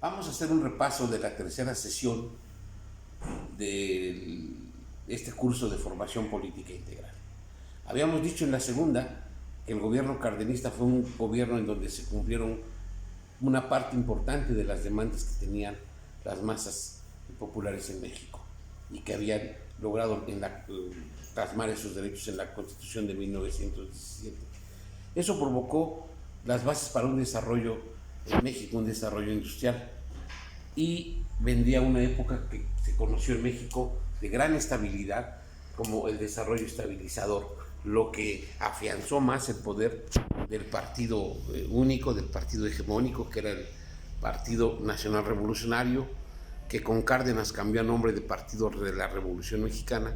Vamos a hacer un repaso de la tercera sesión de este curso de formación política integral. Habíamos dicho en la segunda que el gobierno cardenista fue un gobierno en donde se cumplieron una parte importante de las demandas que tenían las masas populares en México y que habían logrado plasmar esos derechos en la Constitución de 1917. Eso provocó las bases para un desarrollo en México, un desarrollo industrial, y vendría una época que se conoció en México de gran estabilidad como el desarrollo estabilizador, lo que afianzó más el poder del partido único, del partido hegemónico, que era el Partido Nacional Revolucionario, que con Cárdenas cambió a nombre de Partido de la Revolución Mexicana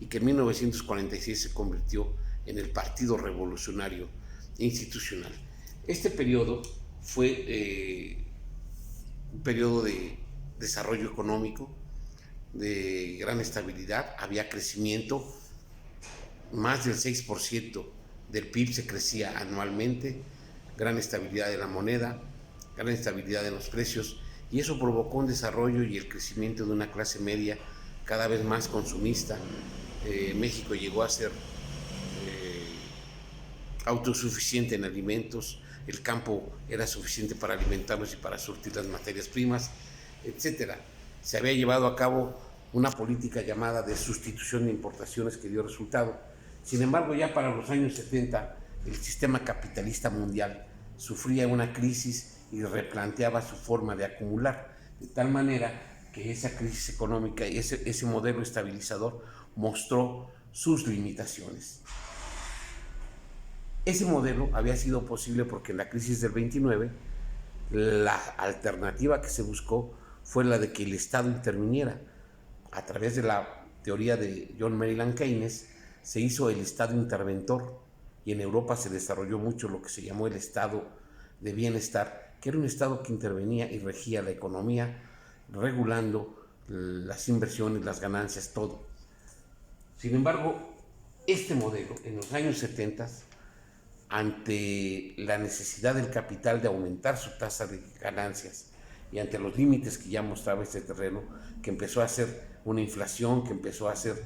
y que en 1946 se convirtió en el Partido Revolucionario Institucional. Este periodo fue un periodo de desarrollo económico, de gran estabilidad, había crecimiento, más del 6% del PIB se crecía anualmente, gran estabilidad de la moneda, gran estabilidad en los precios, y eso provocó un desarrollo y el crecimiento de una clase media cada vez más consumista. México llegó a ser autosuficiente en alimentos, el campo era suficiente para alimentarnos y para surtir las materias primas, etc. Se había llevado a cabo una política llamada de sustitución de importaciones que dio resultado. Sin embargo, ya para los años 70, el sistema capitalista mundial sufría una crisis y replanteaba su forma de acumular, de tal manera que esa crisis económica y ese modelo estabilizador mostró sus limitaciones. Ese modelo había sido posible porque en la crisis del 29 la alternativa que se buscó fue la de que el Estado interviniera. A través de la teoría de John Maynard Keynes se hizo el Estado interventor, y en Europa se desarrolló mucho lo que se llamó el Estado de bienestar, que era un Estado que intervenía y regía la economía, regulando las inversiones, las ganancias, todo. Sin embargo, este modelo en los años 70, ante la necesidad del capital de aumentar su tasa de ganancias y ante los límites que ya mostraba este terreno, que empezó a hacer una inflación, que empezó a hacer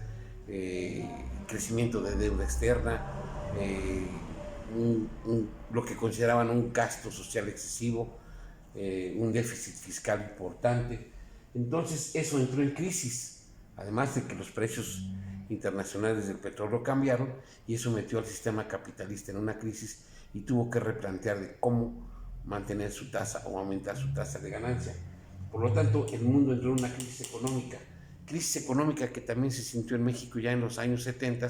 crecimiento de deuda externa, lo que consideraban un gasto social excesivo, un déficit fiscal importante. Entonces eso entró en crisis, además de que los precios internacionales del petróleo cambiaron, y eso metió al sistema capitalista en una crisis y tuvo que replantear de cómo mantener su tasa o aumentar su tasa de ganancia. Por lo tanto, el mundo entró en una crisis económica que también se sintió en México ya en los años 70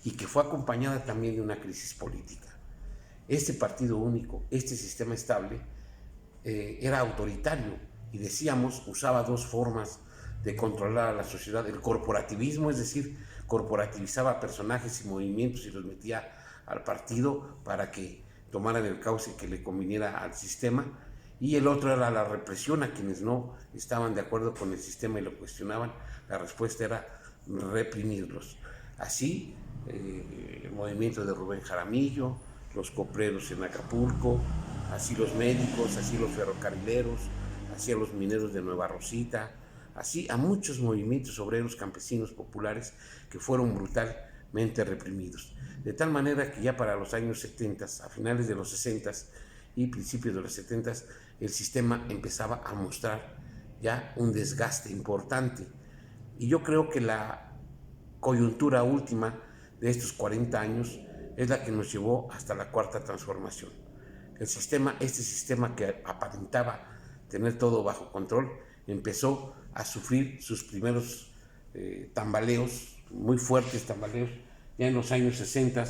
y que fue acompañada también de una crisis política. Este partido único, este sistema estable, era autoritario y decíamos, usaba dos formas de controlar a la sociedad: el corporativismo, es decir, corporativizaba a personajes y movimientos y los metía al partido para que tomaran el cauce que le conviniera al sistema, y el otro era la represión a quienes no estaban de acuerdo con el sistema y lo cuestionaban. La respuesta era reprimirlos. Así, el movimiento de Rubén Jaramillo, los copleros en Acapulco, así los médicos, así los ferrocarrileros, así a los mineros de Nueva Rosita, así a muchos movimientos obreros, campesinos, populares, que fueron brutalmente reprimidos. De tal manera que ya para los años 70, a finales de los 60 y principios de los 70, el sistema empezaba a mostrar ya un desgaste importante. Y yo creo que la coyuntura última de estos 40 años es la que nos llevó hasta la cuarta transformación. Este sistema que aparentaba tener todo bajo control, empezó a sufrir sus primeros tambaleos, muy fuertes tambaleos, ya en los años 60,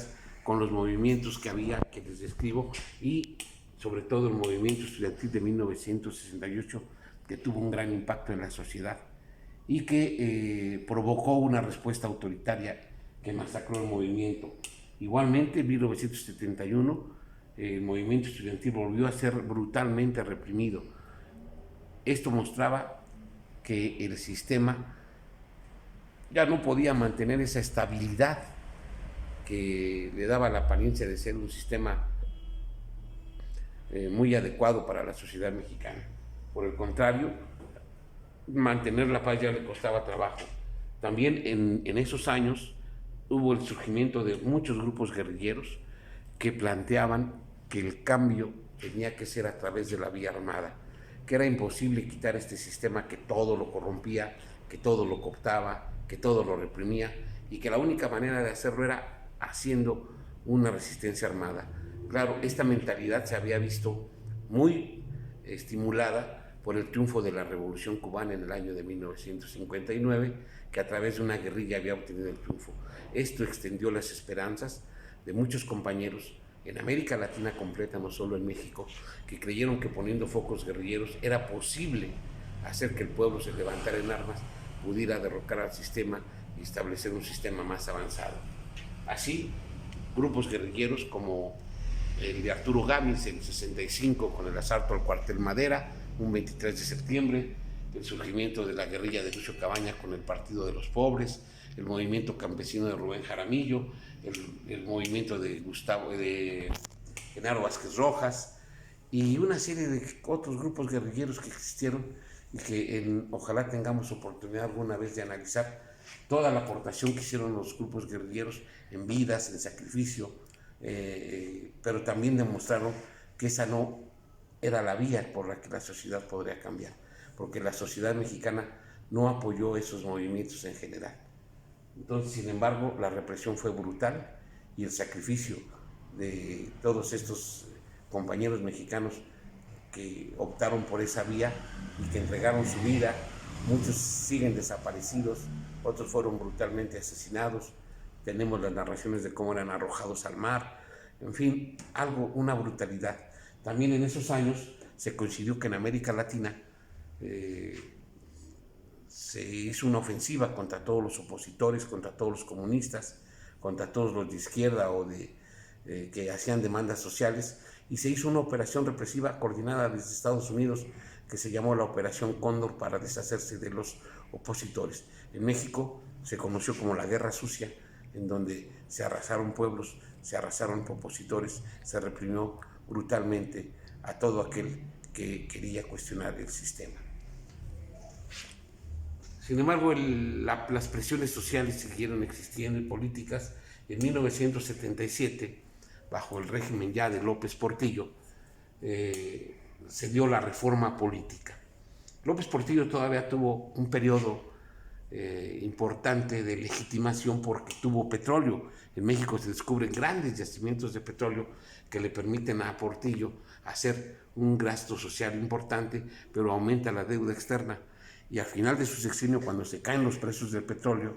con los movimientos que había, que les describo, y sobre todo el movimiento estudiantil de 1968, que tuvo un gran impacto en la sociedad y que provocó una respuesta autoritaria que masacró el movimiento. Igualmente, en 1971, el movimiento estudiantil volvió a ser brutalmente reprimido. Esto mostraba que el sistema ya no podía mantener esa estabilidad que le daba la apariencia de ser un sistema muy adecuado para la sociedad mexicana. Por el contrario, mantener la paz ya le costaba trabajo. También en esos años hubo el surgimiento de muchos grupos guerrilleros que planteaban que el cambio tenía que ser a través de la vía armada, que era imposible quitar este sistema que todo lo corrompía, que todo lo cooptaba, que todo lo reprimía, y que la única manera de hacerlo era haciendo una resistencia armada. Claro, esta mentalidad se había visto muy estimulada por el triunfo de la Revolución Cubana en el año de 1959, que a través de una guerrilla había obtenido el triunfo. Esto extendió las esperanzas de muchos compañeros en América Latina completa, no solo en México, que creyeron que poniendo focos guerrilleros era posible hacer que el pueblo se levantara en armas, pudiera derrocar al sistema y establecer un sistema más avanzado. Así, grupos guerrilleros como el de Arturo Gámez en el 65 con el asalto al cuartel Madera, un 23 de septiembre, el surgimiento de la guerrilla de Lucio Cabaña con el Partido de los Pobres, el movimiento campesino de Rubén Jaramillo, el movimiento de Genaro Vázquez Rojas y una serie de otros grupos guerrilleros que existieron y que ojalá tengamos oportunidad alguna vez de analizar toda la aportación que hicieron los grupos guerrilleros en vidas, en sacrificio, pero también demostraron que esa no era la vía por la que la sociedad podría cambiar, porque la sociedad mexicana no apoyó esos movimientos en general. Entonces, sin embargo, la represión fue brutal y el sacrificio de todos estos compañeros mexicanos que optaron por esa vía y que entregaron su vida, muchos siguen desaparecidos, otros fueron brutalmente asesinados, tenemos las narraciones de cómo eran arrojados al mar, en fin, una brutalidad. También en esos años se coincidió que en América Latina se hizo una ofensiva contra todos los opositores, contra todos los comunistas, contra todos los de izquierda o que hacían demandas sociales, y se hizo una operación represiva coordinada desde Estados Unidos que se llamó la Operación Cóndor para deshacerse de los opositores. En México se conoció como la Guerra Sucia, en donde se arrasaron pueblos, se arrasaron opositores, se reprimió brutalmente a todo aquel que quería cuestionar el sistema. Sin embargo, las presiones sociales siguieron existiendo y políticas. En 1977, bajo el régimen ya de López Portillo, se dio la reforma política. López Portillo todavía tuvo un periodo importante de legitimación porque tuvo petróleo. En México se descubren grandes yacimientos de petróleo que le permiten a Portillo hacer un gasto social importante, pero aumenta la deuda externa. Y al final de su sexenio, cuando se caen los precios del petróleo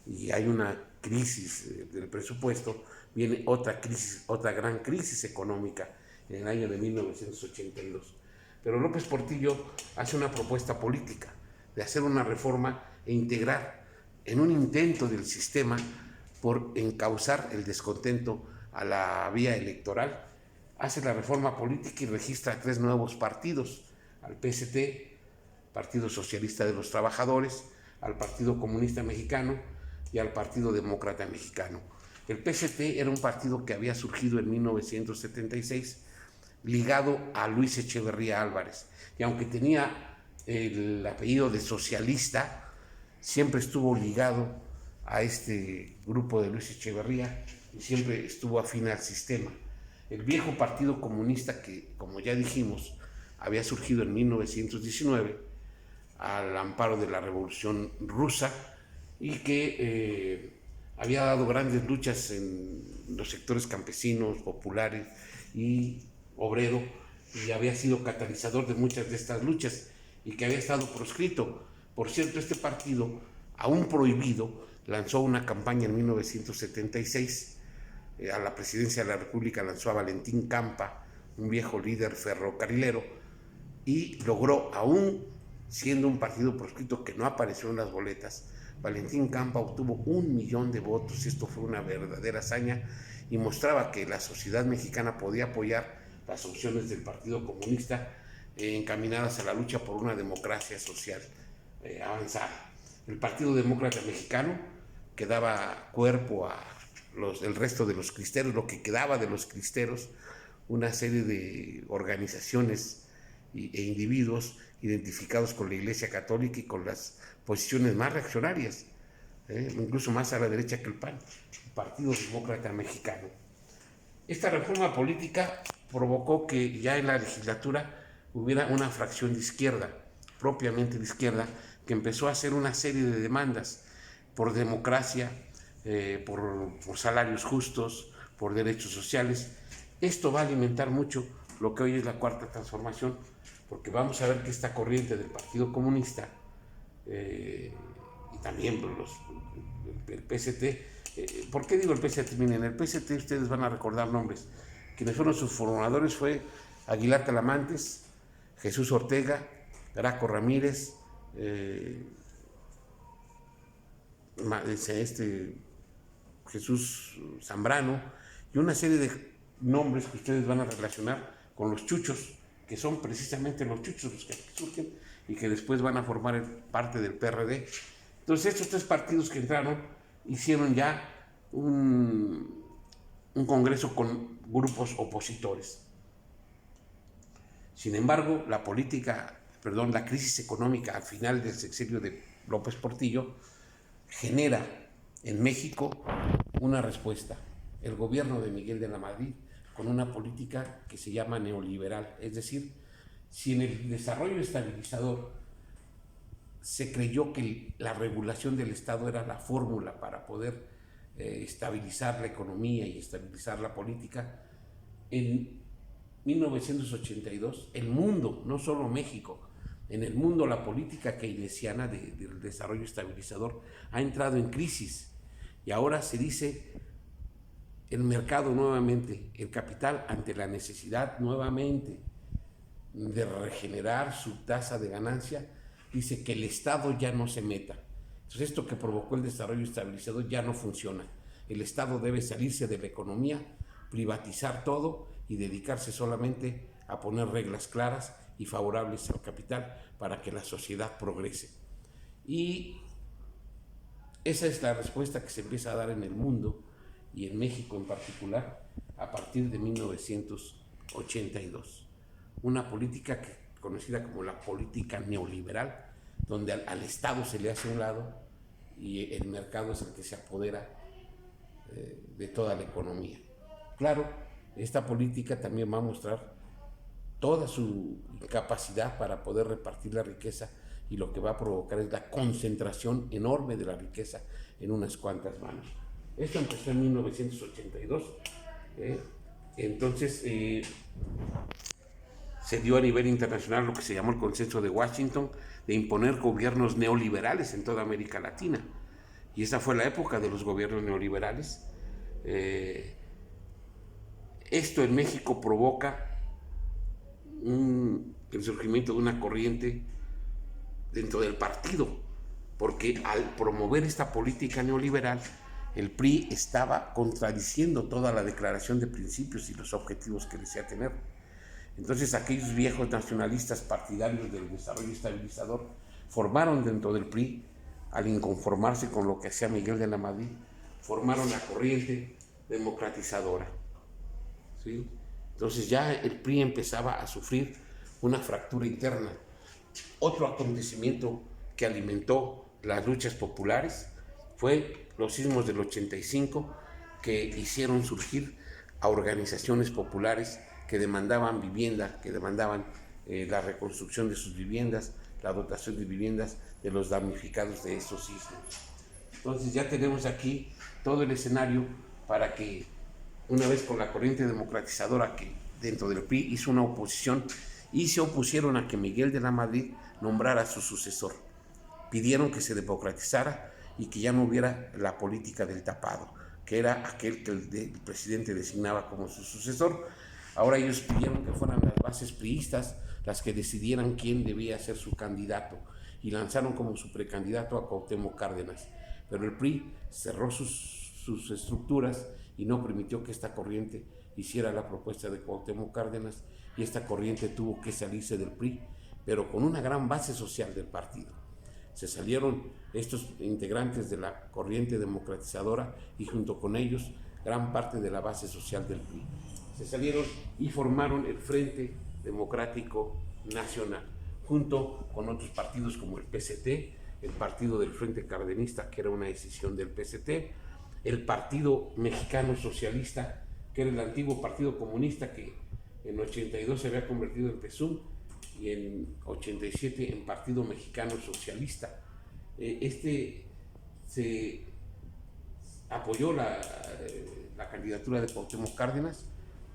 y hay una crisis del presupuesto, viene otra crisis, otra gran crisis económica en el año de 1982. Pero López Portillo hace una propuesta política de hacer una reforma e integrar en un intento del sistema por encauzar el descontento a la vía electoral, hace la reforma política y registra 3 nuevos partidos, al PST, Partido Socialista de los Trabajadores, al Partido Comunista Mexicano y al Partido Demócrata Mexicano. El PST era un partido que había surgido en 1976 ligado a Luis Echeverría Álvarez, y aunque tenía el apellido de socialista, siempre estuvo ligado a este grupo de Luis Echeverría y siempre estuvo afín al sistema. El viejo Partido Comunista, que como ya dijimos, había surgido en 1919 al amparo de la Revolución Rusa y que había dado grandes luchas en los sectores campesinos, populares y obrero, y había sido catalizador de muchas de estas luchas y que había estado proscrito. Por cierto, este partido, aún prohibido, lanzó una campaña en 1976 a la presidencia de la República, lanzó a Valentín Campa, un viejo líder ferrocarrilero, y logró, aún siendo un partido proscrito que no apareció en las boletas, Valentín Campa obtuvo 1 millón de votos. Esto fue una verdadera hazaña y mostraba que la sociedad mexicana podía apoyar las opciones del Partido Comunista encaminadas a la lucha por una democracia social avanzada. El Partido Demócrata Mexicano, que daba cuerpo a el resto de los cristeros, lo que quedaba de los cristeros, una serie de organizaciones e individuos identificados con la Iglesia Católica y con las posiciones más reaccionarias, incluso más a la derecha que el PAN, el Partido Demócrata Mexicano. Esta reforma política provocó que ya en la legislatura hubiera una fracción de izquierda, propiamente de izquierda, que empezó a hacer una serie de demandas por democracia, por salarios justos, por derechos sociales. Esto va a alimentar mucho lo que hoy es la Cuarta Transformación, porque vamos a ver que esta corriente del Partido Comunista y también el PST, ¿por qué digo el PST? Miren, el PST ustedes van a recordar nombres. Quienes fueron sus formadores fue Aguilar Talamantes, Jesús Ortega, Graco Ramírez, Jesús Zambrano y una serie de nombres que ustedes van a relacionar con los chuchos, que son precisamente los chuchos los que surgen y que después van a formar parte del PRD. Entonces estos tres partidos que entraron hicieron ya un congreso con grupos opositores. Sin embargo, la crisis económica al final del sexenio de López Portillo genera en México una respuesta. El gobierno de Miguel de la Madrid con una política que se llama neoliberal, es decir, si en el desarrollo estabilizador se creyó que la regulación del Estado era la fórmula para poder estabilizar la economía y estabilizar la política, en 1982 el mundo, no solo México, en el mundo la política keynesiana del desarrollo estabilizador ha entrado en crisis y ahora se dice el mercado nuevamente, el capital ante la necesidad nuevamente de regenerar su tasa de ganancia, dice que el Estado ya no se meta. Entonces esto que provocó el desarrollo estabilizador ya no funciona. El Estado debe salirse de la economía, privatizar todo y dedicarse solamente a poner reglas claras y favorables al capital para que la sociedad progrese. Y esa es la respuesta que se empieza a dar en el mundo y en México en particular a partir de 1982. Una política conocida como la política neoliberal, donde al Estado se le hace a un lado y el mercado es el que se apodera de toda la economía. Claro, esta política también va a mostrar toda su incapacidad para poder repartir la riqueza y lo que va a provocar es la concentración enorme de la riqueza en unas cuantas manos. Esto empezó en 1982, entonces se dio a nivel internacional lo que se llamó el Consenso de Washington de imponer gobiernos neoliberales en toda América Latina. Y esa fue la época de los gobiernos neoliberales. Esto en México provoca el surgimiento de una corriente dentro del partido, porque al promover esta política neoliberal, el PRI estaba contradiciendo toda la declaración de principios y los objetivos que desea tener. Entonces aquellos viejos nacionalistas partidarios del desarrollo estabilizador formaron dentro del PRI, al inconformarse con lo que hacía Miguel de la Madrid, formaron la corriente democratizadora, ¿sí? Entonces ya el PRI empezaba a sufrir una fractura interna. Otro acontecimiento que alimentó las luchas populares fue los sismos del 85, que hicieron surgir a organizaciones populares que demandaban vivienda, que demandaban la reconstrucción de sus viviendas, la dotación de viviendas de los damnificados de esos sismos. Entonces ya tenemos aquí todo el escenario para que, una vez con la corriente democratizadora que dentro del PRI hizo una oposición y se opusieron a que Miguel de la Madrid nombrara a su sucesor. Pidieron que se democratizara y que ya no hubiera la política del tapado, que era aquel que el presidente designaba como su sucesor. Ahora ellos pidieron que fueran las bases priistas las que decidieran quién debía ser su candidato y lanzaron como su precandidato a Cuauhtémoc Cárdenas. Pero el PRI cerró sus estructuras y no permitió que esta corriente hiciera la propuesta de Cuauhtémoc Cárdenas y esta corriente tuvo que salirse del PRI, pero con una gran base social del partido. Se salieron estos integrantes de la corriente democratizadora y junto con ellos gran parte de la base social del PRI. Se salieron y formaron el Frente Democrático nacional, junto con otros partidos como el PCT, el Partido del Frente Cardenista, que era una decisión del PCT, el Partido Mexicano Socialista, que era el antiguo Partido Comunista, que en 82 se había convertido en PSUM, y en 87 en Partido Mexicano Socialista. Se apoyó la candidatura de Cuauhtémoc Cárdenas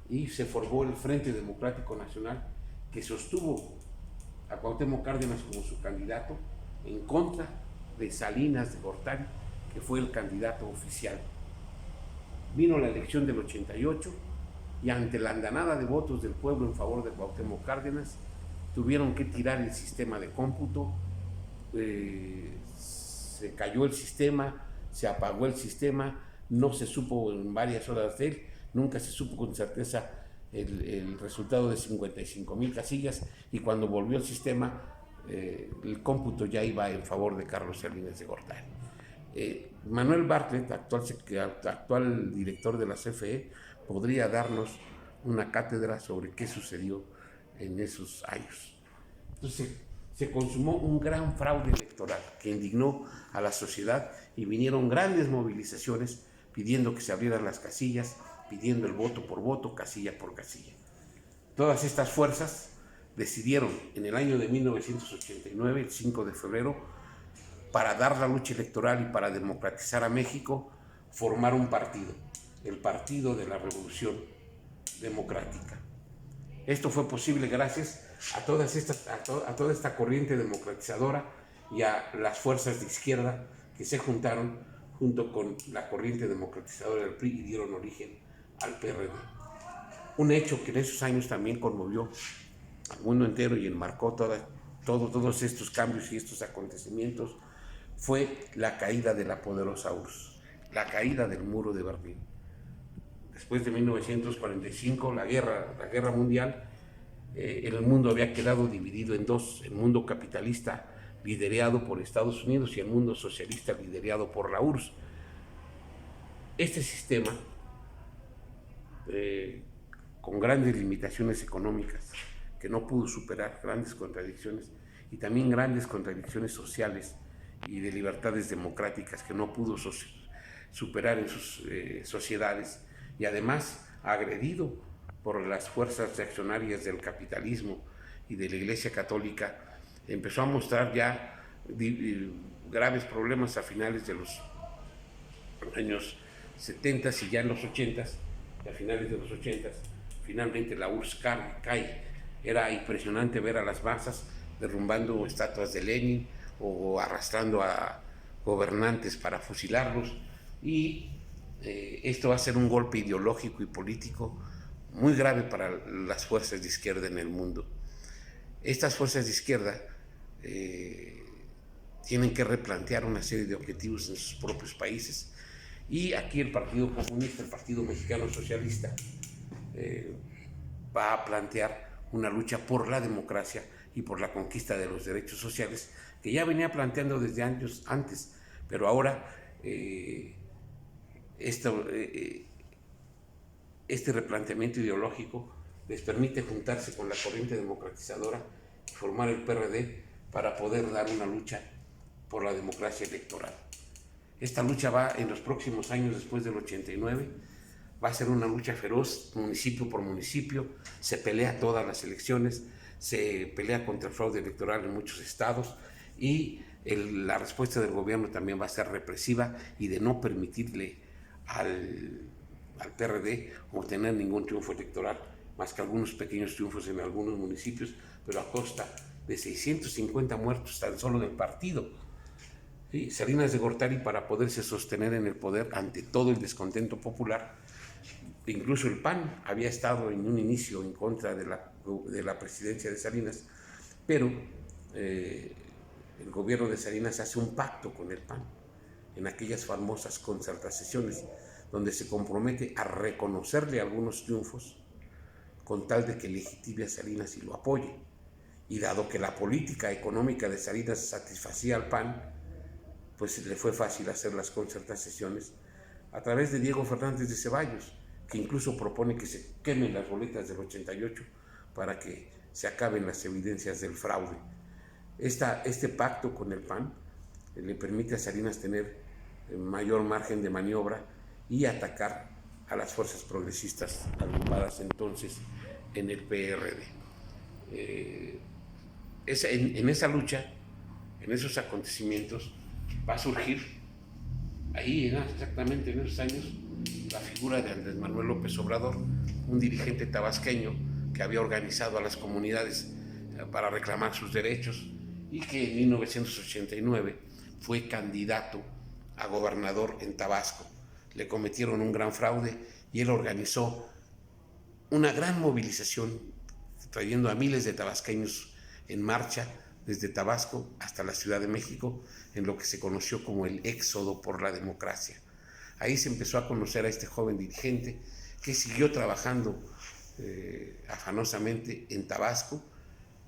y se formó el Frente Democrático Nacional, que sostuvo a Cuauhtémoc Cárdenas como su candidato en contra de Salinas de Gortari, que fue el candidato oficial. Vino la elección del 88 y ante la andanada de votos del pueblo en favor de Cuauhtémoc Cárdenas, tuvieron que tirar el sistema de cómputo, se cayó el sistema, se apagó el sistema, no se supo en varias horas de él, nunca se supo con certeza el resultado de 55,000 casillas, y cuando volvió el sistema, el cómputo ya iba en favor de Carlos Salinas de Gortari. Manuel Bartlett, actual director de la CFE, podría darnos una cátedra sobre qué sucedió en esos años. Entonces, se consumó un gran fraude electoral que indignó a la sociedad y vinieron grandes movilizaciones pidiendo que se abrieran las casillas, pidiendo el voto por voto, casilla por casilla. Todas estas fuerzas decidieron en el año de 1989, el 5 de febrero, para dar la lucha electoral y para democratizar a México, formar un partido, el Partido de la Revolución Democrática. Esto fue posible gracias a toda esta corriente democratizadora y a las fuerzas de izquierda que se juntaron junto con la corriente democratizadora del PRI y dieron origen al PRD. Un hecho que en esos años también conmovió al mundo entero y enmarcó todos estos cambios y estos acontecimientos fue la caída de la poderosa URSS, la caída del muro de Berlín. Después de 1945, la guerra mundial, el mundo había quedado dividido en dos: el mundo capitalista liderado por Estados Unidos y el mundo socialista liderado por la URSS. Este sistema, con grandes limitaciones económicas, que no pudo superar, grandes contradicciones y también grandes contradicciones sociales y de libertades democráticas que no pudo superar en sus sociedades, y además agredido por las fuerzas reaccionarias del capitalismo y de la Iglesia Católica, empezó a mostrar ya graves problemas a finales de los años 70 y ya en los 80, a finales de los 80, finalmente la URSS cae. Era impresionante ver a las masas derrumbando estatuas de Lenin o arrastrando a gobernantes para fusilarlos, y esto va a ser un golpe ideológico y político muy grave para las fuerzas de izquierda en el mundo. Estas fuerzas de izquierda tienen que replantear una serie de objetivos en sus propios países, y aquí el Partido Comunista, el Partido Mexicano Socialista, va a plantear una lucha por la democracia y por la conquista de los derechos sociales, que ya venía planteando desde años antes, pero ahora este replanteamiento ideológico les permite juntarse con la corriente democratizadora y formar el PRD para poder dar una lucha por la democracia electoral. Esta lucha va en los próximos años, después del 89, va a ser una lucha feroz, municipio por municipio, se pelea todas las elecciones, se pelea contra el fraude electoral en muchos estados, y la respuesta del gobierno también va a ser represiva y de no permitirle al PRD obtener ningún triunfo electoral, más que algunos pequeños triunfos en algunos municipios, pero a costa de 650 muertos tan solo del partido. ¿Sí? Salinas de Gortari, para poderse sostener en el poder ante todo el descontento popular, incluso el PAN había estado en un inicio en contra de la presidencia de Salinas, pero el gobierno de Salinas hace un pacto con el PAN en aquellas famosas concertaciones, donde se compromete a reconocerle algunos triunfos con tal de que legitime a Salinas y lo apoye. Y dado que la política económica de Salinas satisfacía al PAN, pues le fue fácil hacer las concertaciones a través de Diego Fernández de Ceballos, que incluso propone que se quemen las boletas del 88 para que se acaben las evidencias del fraude. Este pacto con el PAN le permite a Salinas tener mayor margen de maniobra y atacar a las fuerzas progresistas agrupadas entonces en el PRD. En esa lucha, en esos acontecimientos, va a surgir ahí, exactamente en esos años, la figura de Andrés Manuel López Obrador, un dirigente tabasqueño que había organizado a las comunidades para reclamar sus derechos y que en 1989 fue candidato a gobernador en Tabasco. Le cometieron un gran fraude y él organizó una gran movilización, trayendo a miles de tabasqueños en marcha desde Tabasco hasta la Ciudad de México, en lo que se conoció como el Éxodo por la Democracia. Ahí se empezó a conocer a este joven dirigente que siguió trabajando afanosamente en Tabasco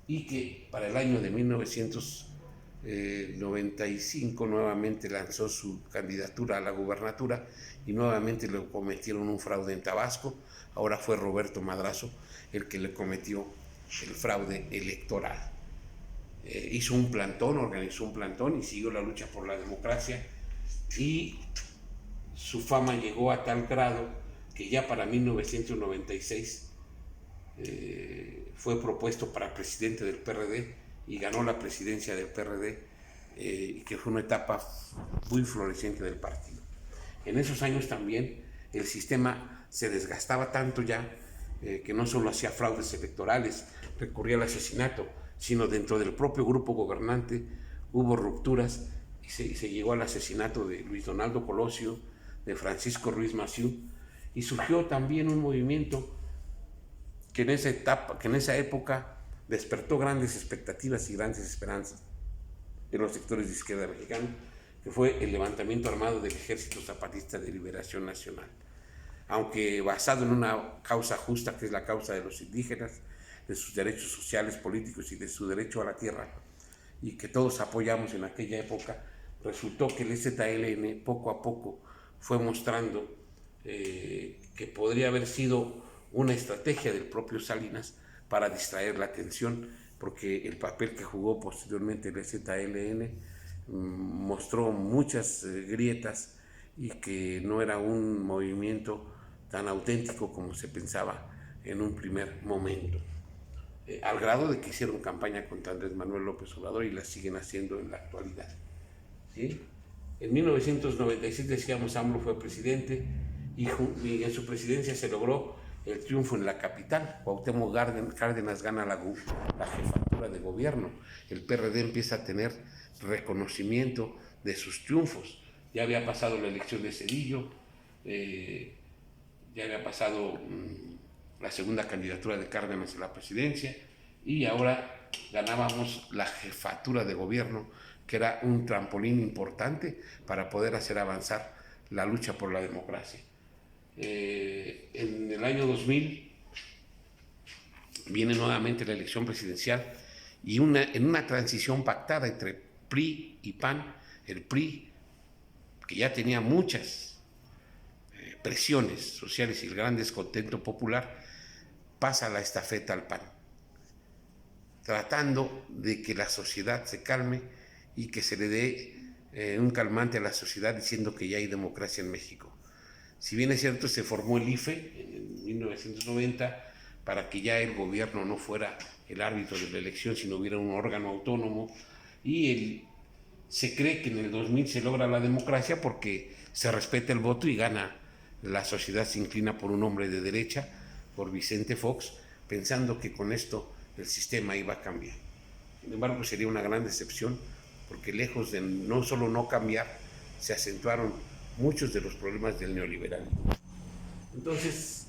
y que para el año de 1995 nuevamente lanzó su candidatura a la gubernatura y nuevamente le cometieron un fraude en Tabasco. Ahora fue Roberto Madrazo el que le cometió el fraude electoral. Hizo un plantón, organizó un plantón y siguió la lucha por la democracia, y su fama llegó a tal grado que ya para 1996 fue propuesto para presidente del PRD y ganó la presidencia del PRD, que fue una etapa muy floreciente del partido. En esos años también el sistema se desgastaba tanto ya que no solo hacía fraudes electorales, recurría al asesinato, sino dentro del propio grupo gobernante hubo rupturas y se llegó al asesinato de Luis Donaldo Colosio, de Francisco Ruiz Massieu, y surgió también un movimiento que en esa época despertó grandes expectativas y grandes esperanzas en los sectores de izquierda mexicana, que fue el levantamiento armado del Ejército Zapatista de Liberación Nacional. Aunque basado en una causa justa, que es la causa de los indígenas, de sus derechos sociales, políticos y de su derecho a la tierra, y que todos apoyamos en aquella época, resultó que el EZLN poco a poco fue mostrando que podría haber sido una estrategia del propio Salinas para distraer la atención, porque el papel que jugó posteriormente el EZLN mostró muchas grietas y que no era un movimiento tan auténtico como se pensaba en un primer momento. Al grado de que hicieron campaña contra Andrés Manuel López Obrador y la siguen haciendo en la actualidad. ¿Sí? En 1996, decíamos, AMLO fue presidente y en su presidencia se logró el triunfo en la capital. Cuauhtémoc Cárdenas gana la jefatura de gobierno. El PRD empieza a tener reconocimiento de sus triunfos. Ya había pasado la elección de Zedillo, ya había pasado la segunda candidatura de Cárdenas a la presidencia, y ahora ganábamos la jefatura de gobierno, que era un trampolín importante para poder hacer avanzar la lucha por la democracia. En el año 2000 viene nuevamente la elección presidencial y en una transición pactada entre PRI y PAN, el PRI, que ya tenía muchas presiones sociales y el gran descontento popular, pasa la estafeta al PAN, tratando de que la sociedad se calme y que se le dé un calmante a la sociedad, diciendo que ya hay democracia en México. Si bien es cierto, se formó el IFE en 1990 para que ya el gobierno no fuera el árbitro de la elección, sino hubiera un órgano autónomo, y se cree que en el 2000 se logra la democracia porque se respeta el voto y gana. La sociedad se inclina por un hombre de derecha, por Vicente Fox, pensando que con esto el sistema iba a cambiar. Sin embargo, sería una gran decepción, porque lejos de no solo no cambiar, se acentuaron muchos de los problemas del neoliberalismo. Entonces,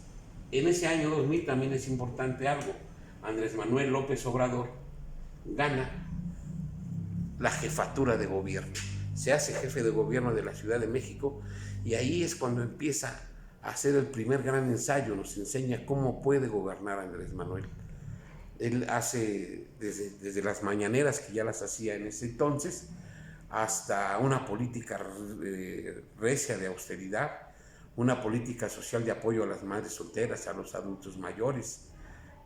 en ese año 2000 también es importante algo. Andrés Manuel López Obrador gana la jefatura de gobierno, se hace jefe de gobierno de la Ciudad de México, y ahí es cuando empieza a hacer el primer gran ensayo, nos enseña cómo puede gobernar Andrés Manuel. Él hace desde las mañaneras, que ya las hacía en ese entonces, hasta una política recia de austeridad, una política social de apoyo a las madres solteras, a los adultos mayores,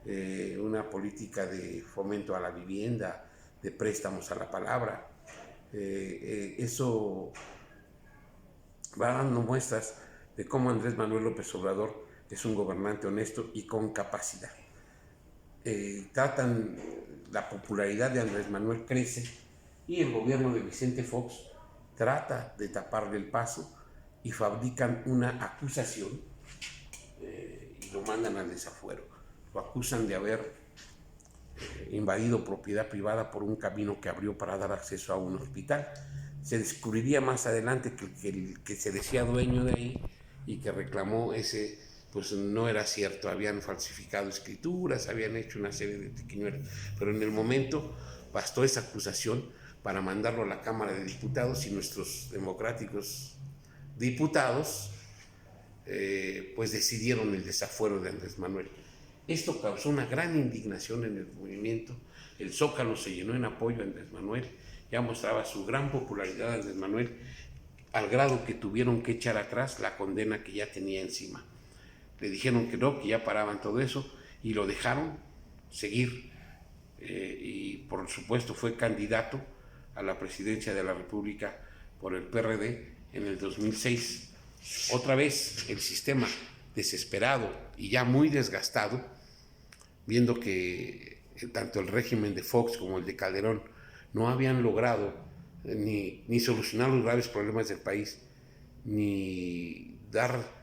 una política de fomento a la vivienda, de préstamos a la palabra. Eso va dando muestras de cómo Andrés Manuel López Obrador es un gobernante honesto y con capacidad. La popularidad de Andrés Manuel crece y el gobierno de Vicente Fox trata de taparle el paso y fabrican una acusación y lo mandan al desafuero. Lo acusan de haber invadido propiedad privada por un camino que abrió para dar acceso a un hospital. Se descubriría más adelante que el que se decía dueño de ahí y que reclamó ese, pues no era cierto, habían falsificado escrituras, habían hecho una serie de triquiñuelas, pero en el momento bastó esa acusación para mandarlo a la Cámara de Diputados y nuestros democráticos diputados pues decidieron el desafuero de Andrés Manuel. Esto causó una gran indignación en el movimiento. El Zócalo se llenó en apoyo a Andrés Manuel, ya mostraba su gran popularidad Andrés Manuel, al grado que tuvieron que echar atrás la condena que ya tenía encima. Le dijeron que no, que ya paraban todo eso, y lo dejaron seguir. Y por supuesto fue candidato a la presidencia de la República por el PRD en el 2006. Otra vez el sistema desesperado y ya muy desgastado, viendo que tanto el régimen de Fox como el de Calderón no habían logrado ni solucionar los graves problemas del país, ni dar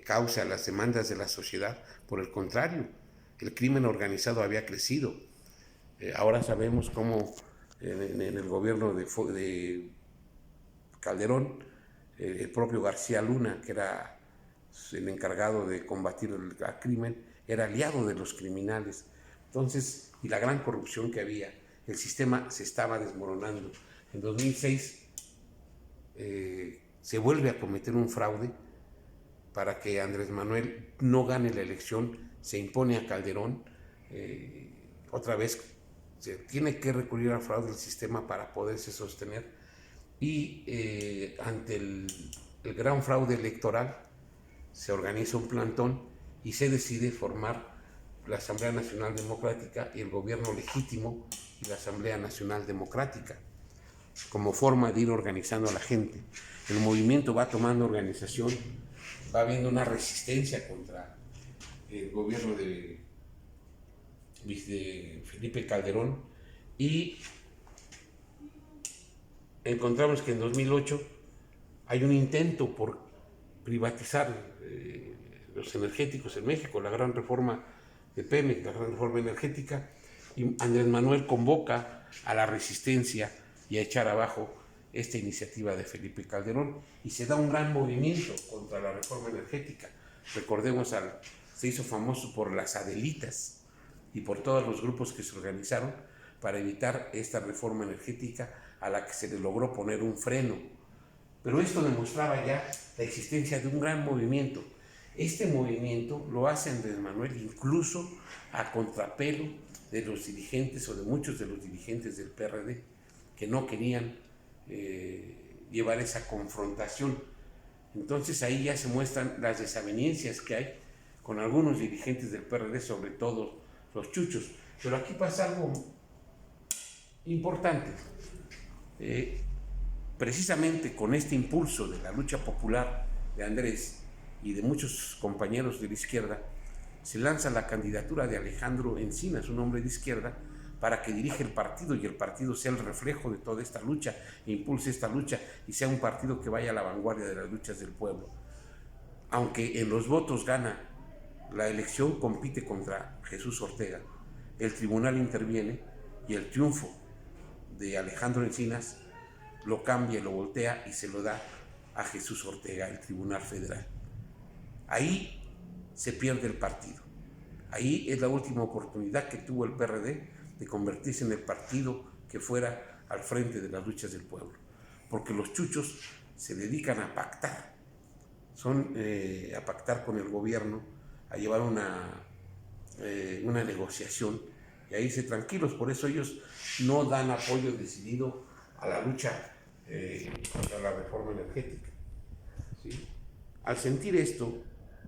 causa a las demandas de la sociedad. Por el contrario, el crimen organizado había crecido. Ahora sabemos cómo en el gobierno de Calderón, el propio García Luna, que era el encargado de combatir el crimen, era aliado de los criminales. Entonces, y la gran corrupción que había, el sistema se estaba desmoronando. En 2006 se vuelve a cometer un fraude para que Andrés Manuel no gane la elección, se impone a Calderón, otra vez se tiene que recurrir al fraude del sistema para poderse sostener, y ante el gran fraude electoral se organiza un plantón y se decide formar la Asamblea Nacional Democrática y el gobierno legítimo y la Asamblea Nacional Democrática, como forma de ir organizando a la gente. El movimiento va tomando organización, va habiendo una resistencia contra el gobierno de Felipe Calderón, y encontramos que en 2008 hay un intento por privatizar los energéticos en México, la gran reforma de Pemex, la gran reforma energética, y Andrés Manuel convoca a la resistencia y a echar abajo esta iniciativa de Felipe Calderón, y se da un gran movimiento contra la reforma energética. Recordemos, se hizo famoso por las Adelitas y por todos los grupos que se organizaron para evitar esta reforma energética, a la que se le logró poner un freno. Pero esto demostraba ya la existencia de un gran movimiento. Este movimiento lo hace Andrés Manuel incluso a contrapelo de los dirigentes o de muchos de los dirigentes del PRD, que no querían llevar esa confrontación. Entonces ahí ya se muestran las desavenencias que hay con algunos dirigentes del PRD, sobre todo los chuchos. Pero aquí pasa algo importante. Precisamente con este impulso de la lucha popular de Andrés y de muchos compañeros de la izquierda, se lanza la candidatura de Alejandro Encinas, un hombre de izquierda, para que dirija el partido y el partido sea el reflejo de toda esta lucha, e impulse esta lucha y sea un partido que vaya a la vanguardia de las luchas del pueblo. Aunque en los votos gana la elección, compite contra Jesús Ortega. El tribunal interviene y el triunfo de Alejandro Encinas lo cambia, lo voltea y se lo da a Jesús Ortega, el Tribunal Federal. Ahí se pierde el partido. Ahí es la última oportunidad que tuvo el PRD de convertirse en el partido que fuera al frente de las luchas del pueblo. Porque los chuchos se dedican a pactar, a pactar con el gobierno, a llevar una negociación y a irse tranquilos. Por eso ellos no dan apoyo decidido a la lucha contra la reforma energética. ¿Sí? Al sentir esto,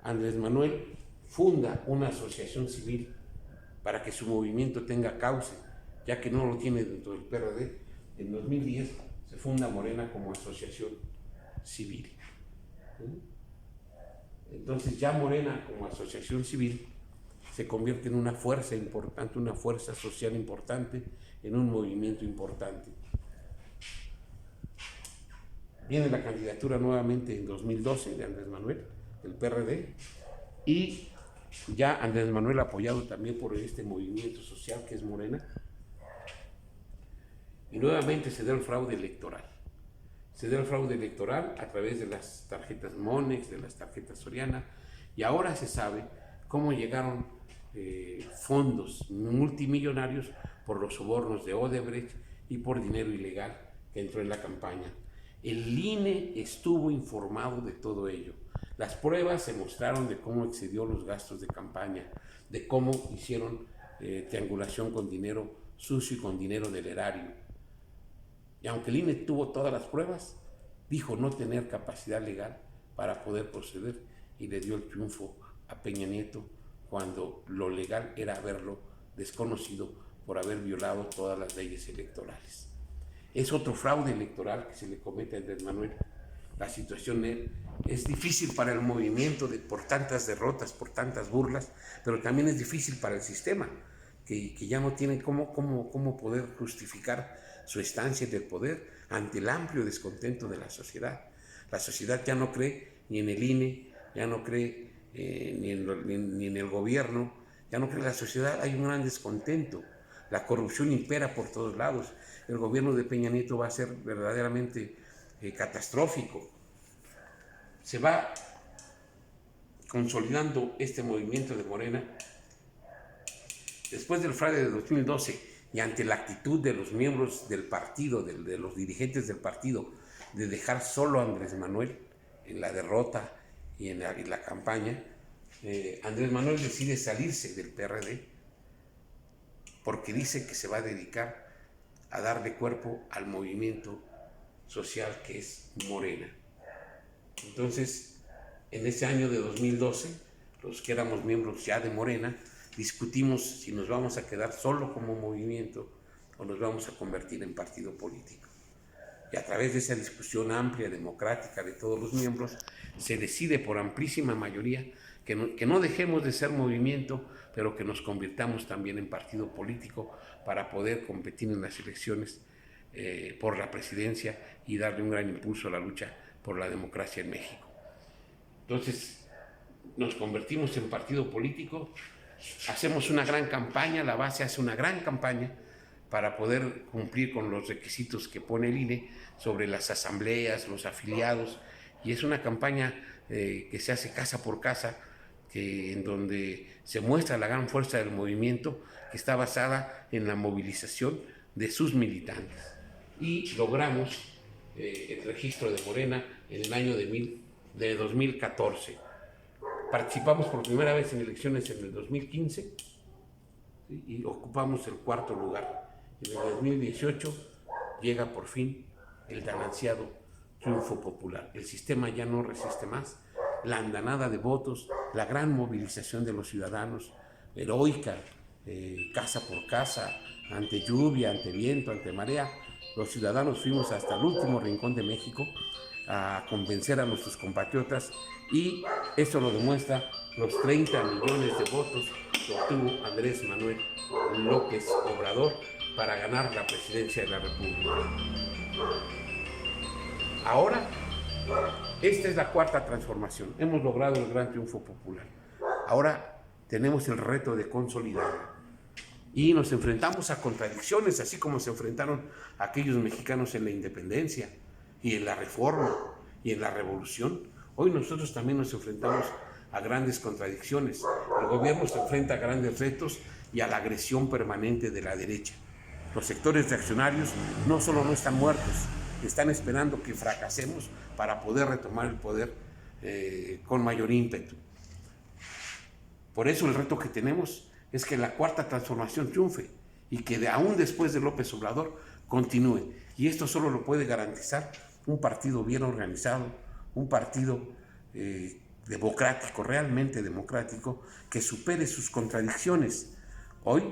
Andrés Manuel funda una asociación civil para que su movimiento tenga cauce, ya que no lo tiene dentro del PRD. En 2010 se funda Morena como asociación civil. Entonces ya Morena como asociación civil se convierte en una fuerza importante, una fuerza social importante, en un movimiento importante. Viene la candidatura nuevamente en 2012 de Andrés Manuel, del PRD, y ya Andrés Manuel apoyado también por este movimiento social que es Morena, y nuevamente se da el fraude electoral. Se da el fraude electoral a través de las tarjetas Monex, de las tarjetas Soriana, y ahora se sabe cómo llegaron fondos multimillonarios por los sobornos de Odebrecht y por dinero ilegal que entró en la campaña. El INE estuvo informado de todo ello. Las pruebas se mostraron de cómo excedió los gastos de campaña, de cómo hicieron triangulación con dinero sucio y con dinero del erario. Y aunque el INE tuvo todas las pruebas, dijo no tener capacidad legal para poder proceder y le dio el triunfo a Peña Nieto cuando lo legal era haberlo desconocido por haber violado todas las leyes electorales. Es otro fraude electoral que se le comete a Andrés Manuel. La situación es difícil para el movimiento por tantas derrotas, por tantas burlas, pero también es difícil para el sistema, que ya no tiene cómo poder justificar su estancia en el poder ante el amplio descontento de la sociedad. La sociedad ya no cree ni en el INE, ya no cree ni en el gobierno, ya no cree en la sociedad, hay un gran descontento. La corrupción impera por todos lados. El gobierno de Peña Nieto va a ser verdaderamente catastrófico. Se va consolidando este movimiento de Morena. Después del fraude de 2012 y ante la actitud de los miembros del partido, de los dirigentes del partido, de dejar solo a Andrés Manuel en la derrota y en la campaña, Andrés Manuel decide salirse del PRD porque dice que se va a dedicar a darle cuerpo al movimiento social que es Morena. Entonces, en ese año de 2012, los que éramos miembros ya de Morena, discutimos si nos vamos a quedar solo como movimiento o nos vamos a convertir en partido político. Y a través de esa discusión amplia, democrática de todos los miembros, se decide por amplísima mayoría que no dejemos de ser movimiento, pero que nos convirtamos también en partido político para poder competir en las elecciones por la presidencia y darle un gran impulso a la lucha por la democracia en México. Entonces, nos convertimos en partido político, hacemos una gran campaña, la base hace una gran campaña para poder cumplir con los requisitos que pone el INE sobre las asambleas, los afiliados, y es una campaña que se hace casa por casa, en donde se muestra la gran fuerza del movimiento, que está basada en la movilización de sus militantes. Y logramos el registro de Morena en el año de 2014. Participamos por primera vez en elecciones en el 2015, ¿sí? Y ocupamos el cuarto lugar. En el 2018 llega por fin el tan ansiado triunfo popular. El sistema ya no resiste más. La andanada de votos, la gran movilización de los ciudadanos, heroica, casa por casa, ante lluvia, ante viento, ante marea, los ciudadanos fuimos hasta el último rincón de México a convencer a nuestros compatriotas, y eso lo demuestra los 30 millones de votos que obtuvo Andrés Manuel López Obrador para ganar la presidencia de la República. Ahora, esta es la cuarta transformación. Hemos logrado el gran triunfo popular. Ahora tenemos el reto de consolidarlo. Y nos enfrentamos a contradicciones, así como se enfrentaron aquellos mexicanos en la independencia y en la reforma y en la revolución. Hoy nosotros también nos enfrentamos a grandes contradicciones. El gobierno se enfrenta a grandes retos y a la agresión permanente de la derecha. Los sectores reaccionarios no solo no están muertos, están esperando que fracasemos para poder retomar el poder con mayor ímpetu. Por eso el reto que tenemos es que la cuarta transformación triunfe y que aún después de López Obrador continúe. Y esto solo lo puede garantizar un partido bien organizado, un partido democrático, realmente democrático, que supere sus contradicciones. Hoy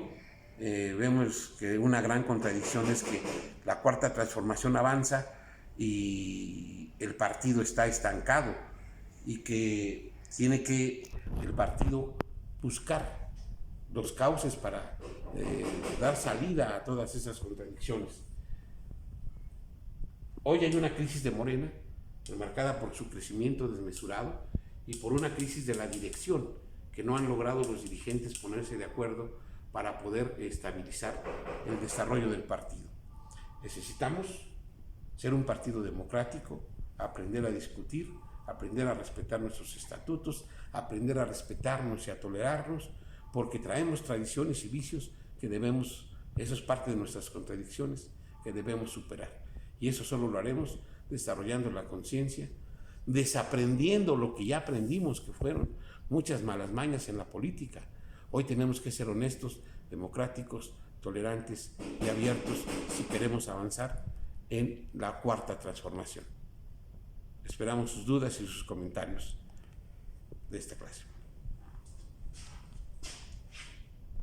vemos que una gran contradicción es que la Cuarta Transformación avanza y el partido está estancado y que tiene que el partido buscar los cauces para dar salida a todas esas contradicciones. Hoy hay una crisis de Morena, marcada por su crecimiento desmesurado y por una crisis de la dirección, que no han logrado los dirigentes ponerse de acuerdo para poder estabilizar el desarrollo del partido. Necesitamos ser un partido democrático, aprender a discutir, aprender a respetar nuestros estatutos, aprender a respetarnos y a tolerarnos, porque traemos tradiciones y vicios que debemos, eso es parte de nuestras contradicciones, que debemos superar. Y eso solo lo haremos desarrollando la conciencia, desaprendiendo lo que ya aprendimos, que fueron muchas malas mañas en la política. Hoy tenemos que ser honestos, democráticos, tolerantes y abiertos si queremos avanzar en la Cuarta Transformación. Esperamos sus dudas y sus comentarios de esta clase.